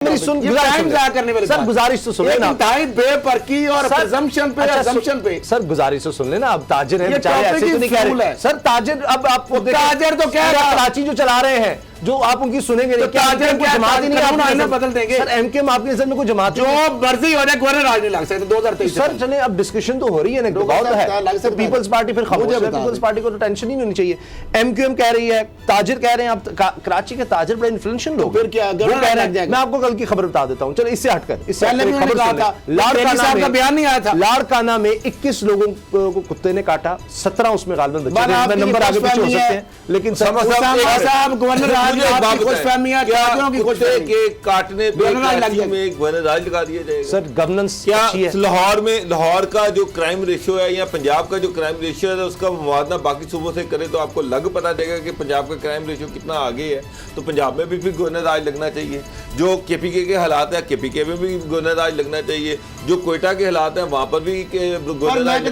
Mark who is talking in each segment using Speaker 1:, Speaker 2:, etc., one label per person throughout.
Speaker 1: गुजारिश तो सुन लेना,
Speaker 2: बेपरकी और प्रिजम्पशन पे अजम्पशन पे
Speaker 1: सर गुजारिश तो सुन लेना। अब ताजिर है बेचारे, ऐसे तो नहीं कह रहे सर। ताजिर अब आप
Speaker 2: ताजिर तो कह रहा
Speaker 1: कराची जो चला रहे हैं, जो आप उनकी सुनेंगे नहीं, क्या जमात ही नहीं, आप
Speaker 2: बदल देंगे
Speaker 1: सर। एमकेएम आपकी नजर में कोई जमात
Speaker 2: जो मर्जी हो जाए, गवर्नर राज नहीं लग सकते 2023
Speaker 1: सर। चले अब डिस्कशन तो हो रही है ना, दबाव तो है। पीपल्स पार्टी फिर खामोश है, पीपल्स पार्टी को तो टेंशन ही नहीं होनी चाहिए। एमकेएम कह रही है, ताजिर कह रहे हैं, आप कराची के ताजिर बड़े इन्फ्लुएंशियल लोग,
Speaker 2: फिर क्या
Speaker 1: मैं आपको कल की खबर बता देता हूं। चलो इससे हटकर, इससे
Speaker 2: लाड़काना का बयान नहीं आया था।
Speaker 1: लाड़काना में 21 लोगों को कुत्ते ने काटा, 17 उसमें गालिबन बच्चे, नंबर आगे पीछे हो सकते हैं, लेकिन
Speaker 2: गवर्नर
Speaker 3: काटने पे में गवर्नर राज लगा दिया जाएगा
Speaker 1: सर। गवर्नेंस
Speaker 3: क्या लाहौर में, लाहौर का जो क्राइम रेशियो है या पंजाब का जो क्राइम रेशियो है, उसका मुवाजना बाकी सूबों से करे तो आपको लग पता चलेगा कि पंजाब का क्राइम रेशियो कितना आगे है। तो पंजाब में भी फिर गवर्नर राज लगना चाहिए। जो केपीके के हालात है, केपीके में भी गवर्नर राज लगना चाहिए। जो कोयटा के हालात है, वहां पर भी गवर्नर राज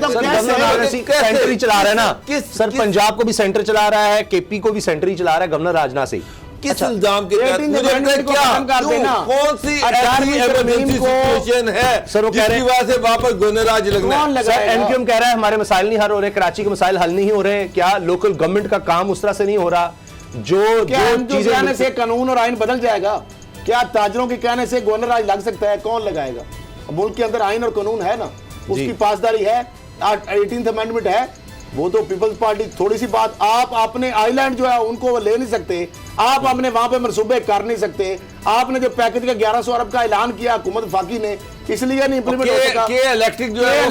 Speaker 1: सेंटर ही चला रहा है ना सर। पंजाब को भी सेंटर चला रहा है, केपी को भी सेंटर ही चला रहा है गवर्नर राजनाथ से।
Speaker 3: किस इल्जाम के तहत कौन सी ऐसी इमरजेंसी सिचुएशन है
Speaker 1: सर, वो कह रहे हैं
Speaker 3: वजह से वहां पर गवर्नर राज लगना है।
Speaker 1: सर एमकेएम कह रहा है हमारे मसाइल नहीं हल हो रहे, कराची के मसाइल हल नहीं हो रहे। क्या लोकल गवर्नमेंट का काम उस तरह से नहीं हो रहा? जो
Speaker 2: चीजें कहने से कानून और आइन बदल जाएगा? क्या ताजरों के कहने से गवर्नर राज लग सकता है? कौन लगाएगा? मुल्क के अंदर आइन और कानून है ना, उसकी पासदारी है, 18th अमेंडमेंट है। वो तो पीपल्स पार्टी थोड़ी सी बात, आप अपने आइलैंड जो है उनको वो ले नहीं सकते, आप अपने वहां पे मनसूबे कर नहीं सकते। आपने जो पैकेज का 1100 अरब का ऐलान किया हुकूमत फाकी ने, इसलिए नहीं इम्प्लीमेंट हो सका।
Speaker 3: के इलेक्ट्रिक जो है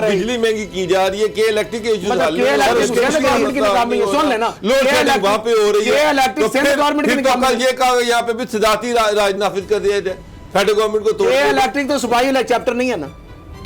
Speaker 3: बिजली महंगी की जा रही है, के इलेक्ट्रिक के इश्यूज
Speaker 2: सुन लेना, वहां
Speaker 3: पे हो रही है।
Speaker 2: गवर्नमेंट की
Speaker 3: कल ये कहा यहाँ पे भी सदाती राज नाफिज कर दिया जाए फेडरल गवर्नमेंट को। तो
Speaker 2: इलेक्ट्रिक तो सुपाई चैप्टर नहीं है ना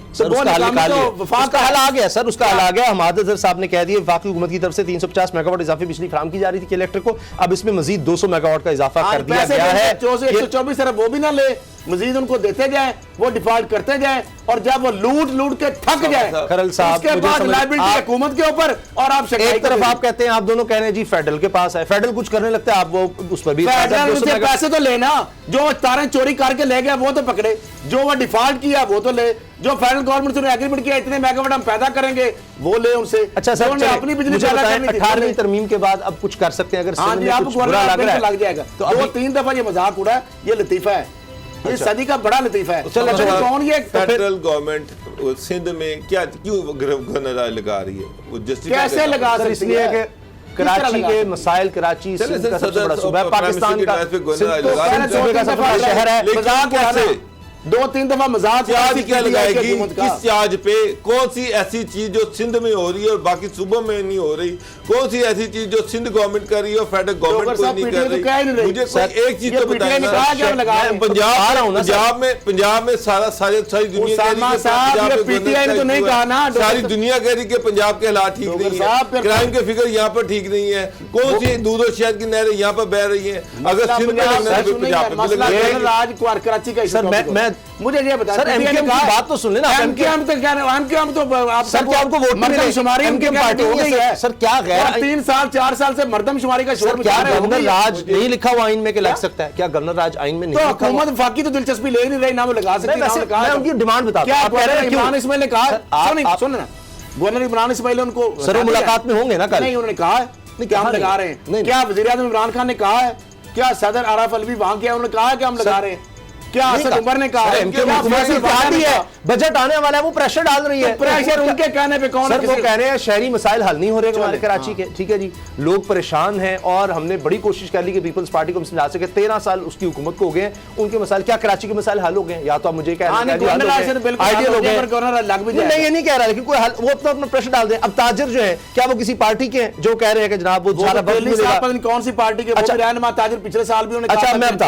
Speaker 1: सर, उसका हल आ गया सर, उसका हल आ गया। हमाद अजहर साहब ने कह दिया वफाकी हुकूमत की तरफ से 350 मेगावाट इजाफी बिजली फराहम की जा रही थी इलेक्ट्रिक को, अब इसमें मजीद 200 मेगावाट का इजाफा कर दिया गया है।
Speaker 2: 124 अरब वो भी ना ले, मजीद उनको देते जाए, वो डिफॉल्ट करते जाए, और जब वो लूट के थक जाए
Speaker 1: खरल साहब,
Speaker 2: उसके बाद लायबिलिटी हुकूमत के ऊपर। और आप
Speaker 1: एक तरफ आप कहते हैं, आप दोनों कह रहे हैं जी फेडरल के पास है, फेडरल कुछ करने लगता है, आप वो उस पर भी
Speaker 2: पैसे तो लेना। जो तारें चोरी करके ले गया वो तो पकड़े, जो वो डिफॉल्ट किया वो तो ले, जो फेडरल गवर्नमेंट से एग्रीमेंट किया इतने मेगावाट हम पैदा करेंगे वो ले उनसे।
Speaker 1: अच्छा सर,
Speaker 2: अपनी बिजली पैदा करनी थी।
Speaker 1: 18वीं तरमीम के बाद अब कुछ कर सकते हैं अगर
Speaker 2: लग जाएगा तो 2-3 दफा ये मजाक उड़ा, ये लतीफा है, ये सदी का बड़ा लतीफा है।
Speaker 3: कौन ये फेडरल गवर्नमेंट सिंध में क्या क्यों गवर्नर राज लगा रही है? वो
Speaker 2: कैसे लगा सकती है?
Speaker 1: इसलिए कि कराची के मसाइल, कराची सिंध का सबसे बड़ा सूबा है, पाकिस्तान का शहर है।
Speaker 2: 2-3 दफा मजाक
Speaker 3: क्या लगाएगी? किस चार्ज पे? कौन सी ऐसी चीज जो सिंध में हो रही है और बाकी सूबों में नहीं हो रही? कौन सी ऐसी चीज जो सिंध गवर्नमेंट कर रही है और फेडरल गवर्नमेंट कोई नहीं कर रही? मुझे एक चीज तो बताइए, पंजाब में सारी दुनिया सारी दुनिया कह रही कि पंजाब के हालात ठीक नहीं है, क्राइम के फिगर यहाँ पर ठीक नहीं है। कौन सी दूध और शहद की नहरें यहाँ पर बह रही है? अगर सिंध में
Speaker 2: कराची का मुझे ये बता
Speaker 1: सर, एमकेएम की बात तो सुन लेना।
Speaker 2: एमकेएम तो क्या एमकेएम तो आप
Speaker 1: सर क्या उनको वोट
Speaker 2: मर्दमशुमारी
Speaker 1: एमकेएम पार्टी हो गई है सर? क्या गैर
Speaker 2: 3-4 साल से मर्दमशुमारी का शोर
Speaker 1: क्या गवर्नर राज नहीं लिखा हुआ आइन में के लग सकता है? क्या गवर्नर राज आइन में नहीं लिखा?
Speaker 2: हुकूमत वफाकी तो दिलचस्पी ले नहीं रही, ना वो लगा सकती।
Speaker 1: मैं उनकी डिमांड बताता हूं।
Speaker 2: आप कह रहे हैं इमरान इस्माइल ने कहा, सुन ना, गवर्नर इमरान इस्माइल उनको
Speaker 1: सर मुलाकात में होंगे ना कल?
Speaker 2: नहीं, उन्होंने कहा है क्या हम लगा रहे हैं। क्या वज़ीर आज़म इमरान खान ने कहा है? क्या सदर आरिफ अलवी वहां गया, उन्होंने कहा है कि हम लगा रहे हैं? क्या असद उमर ने कहा है?
Speaker 1: बजट आने वाला है, वो प्रेशर डाल रही है।
Speaker 2: प्रेशर उनके कहने पे कौन?
Speaker 1: सर वो कह रहे हैं शहरी मसाइल हल नहीं हो रहे हमारे कराची के, ठीक है जी, लोग परेशान हैं और हमने बड़ी कोशिश कर ली कि पीपल्स पार्टी को समझा सके। 13 साल उसकी हुकूमत को हो गए, उनके मसाइल क्या कराची के मसाइल हल हो गए? या तो आप मुझे कह रहे हैं
Speaker 2: आइडियल हो गए,
Speaker 1: नहीं, ये नहीं कह रहा लेकिन कोई हल, वो अपना प्रेशर डाल दें। अब ताजिर जो है क्या वो किसी पार्टी के जो कह रहे हैं कि जनाब वो
Speaker 2: कौन सी पार्टी के? ताजिर पिछले साल भी उन्होंने।
Speaker 1: अच्छा मैं बता,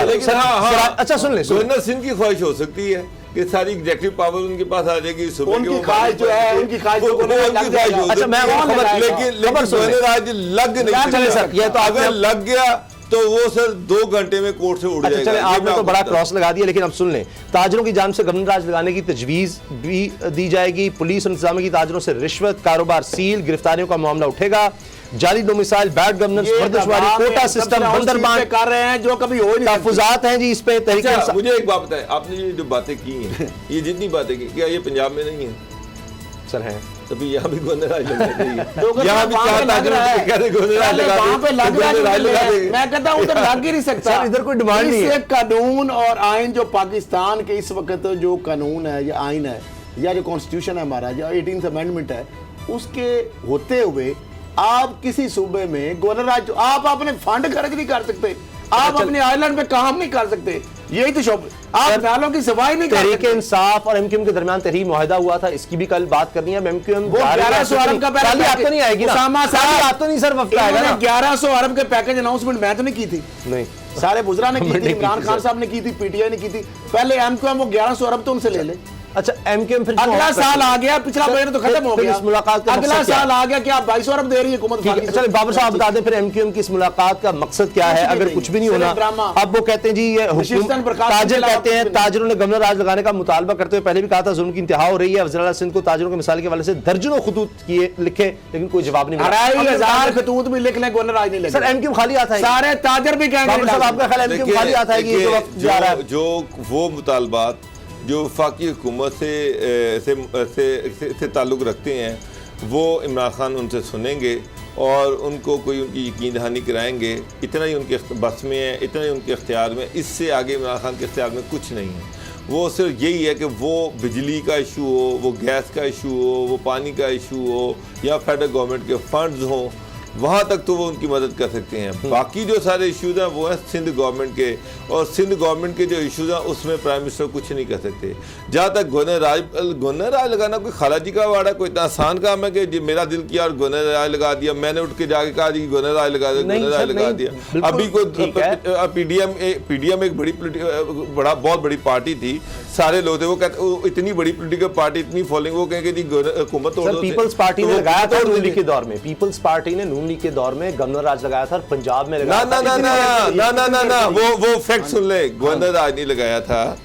Speaker 1: अच्छा सुन ले,
Speaker 3: गवर्नर सिंध की ख्वाहिश हो सकती है कि सारी एग्जीक्यूटिव पावर उनके पास आ जाएगी।
Speaker 2: उनकी ख्वाहिश जो है, उनकी ख्वाहिश
Speaker 3: अच्छा मैं
Speaker 2: लेकिन
Speaker 3: गवर्नर आज लग नहीं चले सर, ये तो अगर लग गया तो वो सर 2 घंटे में कोर्ट से उड़
Speaker 1: अच्छा
Speaker 3: जाएगा।
Speaker 1: चले,
Speaker 3: ये
Speaker 1: आपने
Speaker 3: मैं
Speaker 1: तो
Speaker 3: आपको
Speaker 1: बड़ा
Speaker 3: बताता
Speaker 1: क्रॉस लगा दिया, लेकिन अब सुन लें, ताजरों की जान से गवर्नर राज लगाने की तजवीज़ भी दी जाएगी। पुलिस और इंतजाम की ताजरों से रिश्वत, कारोबार सील, गिरफ्तारियों का मामला उठेगा। जाली डोमिसाइल, बैड गवर्नेंस, मर्दशुमारी, कोटा सिस्टम, बंदरबान
Speaker 2: कर रहे हैं जो कभी हो ही नहीं सकती।
Speaker 1: तहफुजात हैं जी इस पे तरीके
Speaker 3: अच्छा, मुझे एक बात बताएं, आपने ये जो बातें की हैं, ये जितनी बातें की, क्या ये पंजाब में नहीं है?
Speaker 1: सर हैं
Speaker 3: तभी यहाँ भी गवर्नर राज लगना चाहिए।
Speaker 2: जो
Speaker 3: यहाँ भी
Speaker 2: वहाँ पे लग रहा है,
Speaker 3: गवर्नर राज लगा
Speaker 2: वहाँ पे लग रहा है,
Speaker 3: गवर्नर राज लगा देंगे।
Speaker 2: मैं कहता हूँ उधर लग ही नहीं सकता।
Speaker 1: सर, इधर कोई डिमांड नहीं है।
Speaker 2: इससे कानून और आइन जो पाकिस्तान के इस वक्त जो कानून है या आइन है या जो कॉन्स्टिट्यूशन है हमारा, जो 18th अमेंडमेंट है, उसके होते हुए आप किसी सूबे में गवर्नर राज, आप अपने फंड खर्च नहीं कर सकते, आप अपने आइलैंड पे काम नहीं कर सकते, यही तो शोभ, आप नालों की सफाई नहीं कर
Speaker 1: तहरीक
Speaker 2: सकते।
Speaker 1: इंसाफ और एमक्यूएम के दरमियान तहरीक मुआहिदा हुआ था, इसकी भी कल बात करनी है। एमक्यूएम
Speaker 2: वो 1100 अरब का
Speaker 1: काली हाथ तो नहीं आएगी ना,
Speaker 2: उसामा
Speaker 1: काली
Speaker 2: साहब,
Speaker 1: हाथ तो नहीं सर वक्त आएगा ना।
Speaker 2: 1100 अरब के पैकेज अनाउंसमेंट मैं तो नहीं की थी,
Speaker 1: नहीं
Speaker 2: सारे बुजरा ने की
Speaker 1: हमने
Speaker 2: थी,
Speaker 1: नहीं की
Speaker 2: इमरान
Speaker 1: थी,
Speaker 2: खान
Speaker 1: सर।
Speaker 2: साहब ने की थी, पीटीआई ने की थी। पहले एमक्यूएम वो 1100 अरब तो उनसे ले ले।
Speaker 1: अच्छा एमक्यूएम फिर
Speaker 2: अगला साल आ गया, पिछला
Speaker 1: सर,
Speaker 2: महीना तो खत्म हो
Speaker 1: फिर
Speaker 2: गया,
Speaker 1: इस मुलाकात का
Speaker 2: अगला
Speaker 1: मकसद क्या
Speaker 2: साल आ गया कि आप 2200 अरब दे रही है हुकूमत
Speaker 1: ठीक है।
Speaker 2: पाकिस्तान।
Speaker 1: चलिए बाबर साहब बता दें फिर एमक्यूएम की इस मुलाकात का मकसद क्या है? अगर कुछ भी नहीं होना,
Speaker 2: ड्रामा।
Speaker 1: अब वो कहते हैं जी ये
Speaker 2: नशीस्तन प्रकाश
Speaker 1: ताजर
Speaker 2: के अलावा
Speaker 1: कहते हैं,
Speaker 2: कुछ भी नहीं।
Speaker 1: ताजरों ने गवर्नर राज लगाने का मुतालबा करते हुए पहले भी कहा था जुल्म की इंतहा हो रही है। वज़ीर आला सिंध को ताजरों की मिसाल के हवाले से दर्जनों खुतूत किए लिखे, लेकिन कोई जवाब नहीं मिला।
Speaker 2: 2500 खतूत भी लिख लें, गवर्नर राज नहीं
Speaker 1: सर
Speaker 2: लगेगा।
Speaker 1: एमक्यूएम खाली आता है,
Speaker 2: सारे ताजर भी कहेंगे
Speaker 1: बाबर साहब आपका ख्याल एमक्यूएम खाली आता है कि ये जो वक्त जा रहा है?
Speaker 3: जो वो मुतालबात जो वफाकी हुकूमत से ताल्लुक़ रखते हैं, वो इमरान खान उनसे सुनेंगे और उनको कोई उनकी यकीन दहानी कराएंगे। इतना ही उनके बस में है, इतना ही उनके इख्तियार में, इससे आगे इमरान खान के इख्तियार में कुछ नहीं है। वो सिर्फ यही है कि वो बिजली का इशू हो, वो गैस का इशू हो, वो पानी का इशू हो, या फेडरल गवर्नमेंट के फंड्स हों, वहाँ तक तो वो उनकी मदद कर सकते हैं। बाकी जो सारे इश्यूज हैं वो हैं सिंध गवर्नमेंट के, और सिंध गवर्नमेंट के जो इश्यूज हैं उसमें प्राइम मिनिस्टर कुछ नहीं कर सकते। जहाँ तक गवर्नर राज लगाना कोई खालाजी का वाड़ा, कोई इतना आसान काम है कि जी मेरा दिल किया और गवर्नर राज लगा दिया, मैंने उठ के जाके कहा जी गवर्नर राज लगा दिया, गवर्नर राज लगा दिया। अभी कोई पीडीएम एक बहुत बड़ी पार्टी थी, सारे लोग थे, वो कहते इतनी बड़ी पोलिटिकल पार्टी, इतनी फॉलोइंग, वो कहेंगे जी हुकूमत तोड़ दो।
Speaker 1: पीपल्स पार्टी ने लगाया था नून लीग के दौर में, पीपल्स पार्टी ने नून लीग के दौर में गवर्नर राज लगाया था, पंजाब में लगाया था।
Speaker 3: ना वो फैक्ट सुन ले, गवर्नर राज नहीं लगाया था,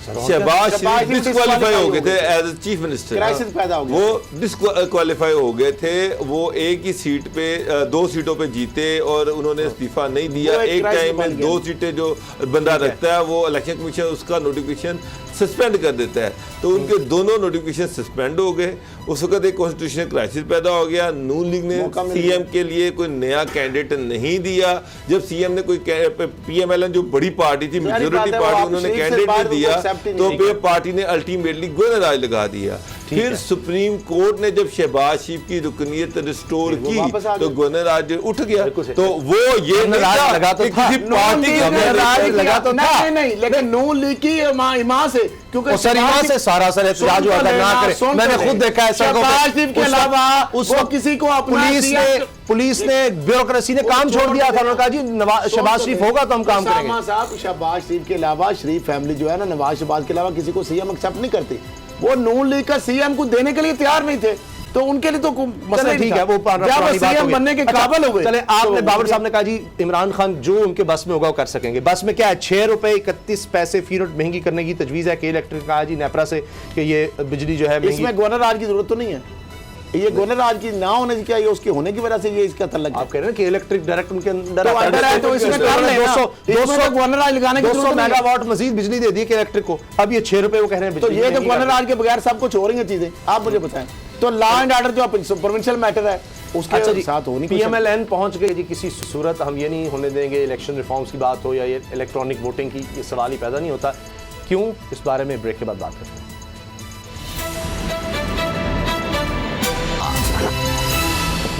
Speaker 3: शहबाज शरीफ डिस्क्वालीफाई हो गए थे एज चीफ मिनिस्टर,
Speaker 2: क्राइसिस पैदा हो गया,
Speaker 3: वो डिस्क्वालीफाई हो गए थे। वो एक ही सीट पे 2 सीटों पे जीते और उन्होंने इस्तीफा नहीं दिया। एक टाइम में 2 सीटें जो बंदा रखता है वो इलेक्शन कमीशन उसका नोटिफिकेशन सस्पेंड कर देता है, तो उनके दोनों नोटिफिकेशन सस्पेंड हो गए। उस वक्त एक कॉन्स्टिट्यूशनल क्राइसिस पैदा हो गया। नून लीग ने सीएम के लिए कोई नया कैंडिडेट नहीं दिया। जब सीएम ने कोई पीएमएलएन जो बड़ी पार्टी थी, मेजोरिटी पार्टी, उन्होंने कैंडिडेट नहीं दिया, तो फिर पार्टी ने अल्टीमेटली गवर्नर राज लगा दिया। फिर सुप्रीम कोर्ट ने जब शहबाज शरीफ की रुकनीत रिस्टोर की तो गवर्नर राज उठ गया। तो वो ये
Speaker 1: लगा तो
Speaker 3: किसी पार्टी
Speaker 2: राज लगा तो नहीं, लेकिन नून लीग की इमाम से, क्योंकि
Speaker 1: सरीमा से सारा सर एहतजाज हुआ था, ना करे। मैंने खुद देखा है सड़कों पे,
Speaker 2: के अलावा उस वक्त किसी को
Speaker 1: पुलिस ने ब्यूरोक्रेसी ने काम छोड़ दिया था। उन्होंने कहा जी शहबाज शरीफ होगा तो हम काम करेंगे।
Speaker 2: साहब शहबाज शरीफ के अलावा, शरीफ फैमिली जो है ना, नवाज शहबाज के अलावा किसी को सीएम एक्सेप्ट नहीं करती। वो नून लीग का सीएम को देने के लिए तैयार नहीं थे, तो उनके लिए तो मसला
Speaker 1: ठीक है, वो
Speaker 2: सीएम बनने के काबिल हो गए।
Speaker 1: चले आपने बाबर साहब ने कहा जी इमरान खान जो उनके बस में होगा वो कर सकेंगे। बस में क्या है, 6 रुपए 31 पैसे फी यूनिट महंगी करने की तजवीज है। के इलेक्ट्रिक कहा जी नेपरा से कि ये बिजली जो है,
Speaker 2: इसमें गवर्नर राज की जरूरत तो नहीं है। ये गवर्नर राज की ना होने की क्या, ये उसके होने की वजह से ये इसका तल्लक है।
Speaker 1: आप कह रहे हैं कि इलेक्ट्रिक डायरेक्ट उनके अंदर
Speaker 2: है, तो इसमें कर लेना। 200 गवर्नर राज लगाने की
Speaker 1: 200 मेगावाट मजीद बिजली दे दी इलेक्ट्रिक को। अब ये 6 रुपए वो कह रहे हैं,
Speaker 2: तो ये तो गवर्नर राज के बगैर सब कुछ हो रही है चीजें। आप मुझे बताएं, तो लॉ एंड ऑर्डर जो प्रोविंशियल मैटर है उसके साथ होनी,
Speaker 1: पीएमएलएन पहुंच गए जी। किसी सूरत हम ये नहीं होने देंगे इलेक्शन रिफॉर्म्स की बात हो या ये इलेक्ट्रॉनिक वोटिंग की, ये सवाल ही पैदा नहीं होता। क्यों, इस बारे में ब्रेक के बाद बात करते हैं।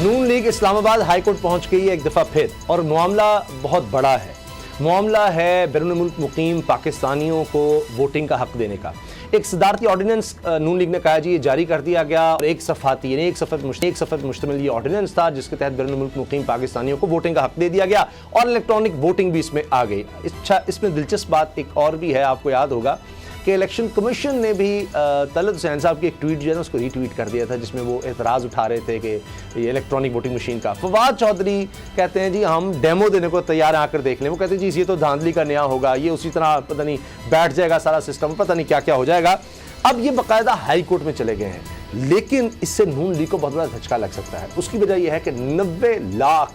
Speaker 1: नून लीग इस्लामाबाद हाई कोर्ट पहुंच गई है एक दफ़ा फिर, और मामला बहुत बड़ा है। मामला है बैरून मुल्क मुकीम पाकिस्तानियों को वोटिंग का हक देने का। एक सदारती ऑर्डिनेंस नून लीग ने कहा जी ये जारी कर दिया गया, और एक सफ़ाती यानी एक सफ़त मुश्तमिल ये ऑर्डिनेंस था जिसके तहत बैरून मुल्क मुकीम पाकिस्तानियों को वोटिंग का हक दे दिया गया, और इलेक्ट्रॉनिक वोटिंग भी इसमें आ गई। इसमें दिलचस्प बात एक और भी है, आपको याद होगा कि इलेक्शन कमीशन ने भी तलत हुसैन साहब की एक ट्वीट जो है ना उसको रीट्वीट कर दिया था, जिसमें वो एतराज़ उठा रहे थे कि ये इलेक्ट्रॉनिक वोटिंग मशीन का। फवाद चौधरी कहते हैं जी हम डेमो देने को तैयार हैं, आकर देख लें। वो कहते हैं जी ये तो धांधली का नया होगा, ये उसी तरह पता नहीं बैठ जाएगा सारा सिस्टम, पता नहीं क्या क्या हो जाएगा। अब ये बाकायदा हाई कोर्ट में चले गए हैं, लेकिन इससे नून लीग को बहुत बड़ा झटका लग सकता है। उसकी वजह यह है कि 90 लाख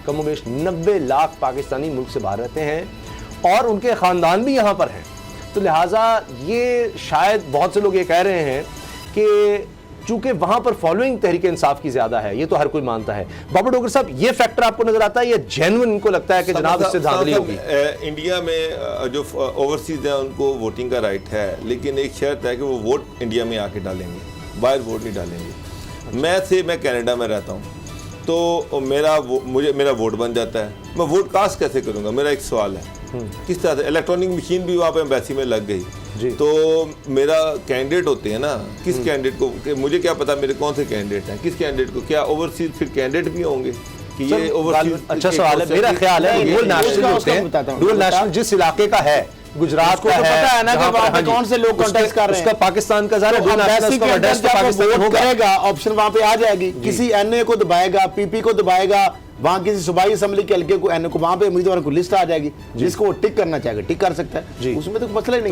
Speaker 1: कमोबेश 90 लाख पाकिस्तानी मुल्क से बाहर रहते हैं और उनके ख़ानदान भी यहाँ पर हैं। तो लिहाजा ये शायद बहुत से लोग ये कह रहे हैं कि चूंकि वहाँ पर फॉलोइंग तहरीक इंसाफ की ज़्यादा है, ये तो हर कोई मानता है। बाबा डोगर साहब, ये फैक्टर आपको नजर आता है, ये जेन्युइन इनको लगता है कि जनाब इससे धांधली होगी?
Speaker 3: इंडिया में जो ओवरसीज हैं उनको वोटिंग का राइट है, लेकिन एक शर्त है कि वो वोट इंडिया में आके डालेंगे, बाहर वोट नहीं डालेंगे। मैं कनाडा में रहता हूँ, तो मेरा वोट बन जाता है, मैं वोट कास्ट कैसे करूँगा? मेरा एक सवाल है, किस तरह से? इलेक्ट्रॉनिक मशीन भी वहाँ पे एम्बेसी में लग गई, तो मेरा कैंडिडेट होते हैं ना, किस कैंडिडेट को, कि मुझे क्या पता मेरे कौन से कैंडिडेट हैं, किस कैंडिडेट को, क्या ओवरसीज फिर कैंडिडेट भी होंगे कि ये ओवरसीज?
Speaker 1: अच्छा सवाल है, मेरा ख्याल है डुअल नेशनल होते हैं, डुअल नेशनल जिस इलाके का है, गुजरात को तो पता है ना कि वहाँ पे कौन से लोग कॉन्टेस्ट कर रहे हैं, उसका पाकिस्तान का ज़रा डुअल नेशनल का एड्रेस तो पाकिस्तान होगा,
Speaker 2: ऑप्शन वहाँ पे आ जाएगी, किसी एनए को दबाएगा, पीपी को दबाएगा, वहाँ किसी सूबाई असेंबली के हल्के को एनए को, वहाँ पे उम्मीदवारों को लिस्ट आ जाएगी, जिसको वो टिक करना चाहेगा टिक कर सकता है, उसमें तो मसला ही नहीं।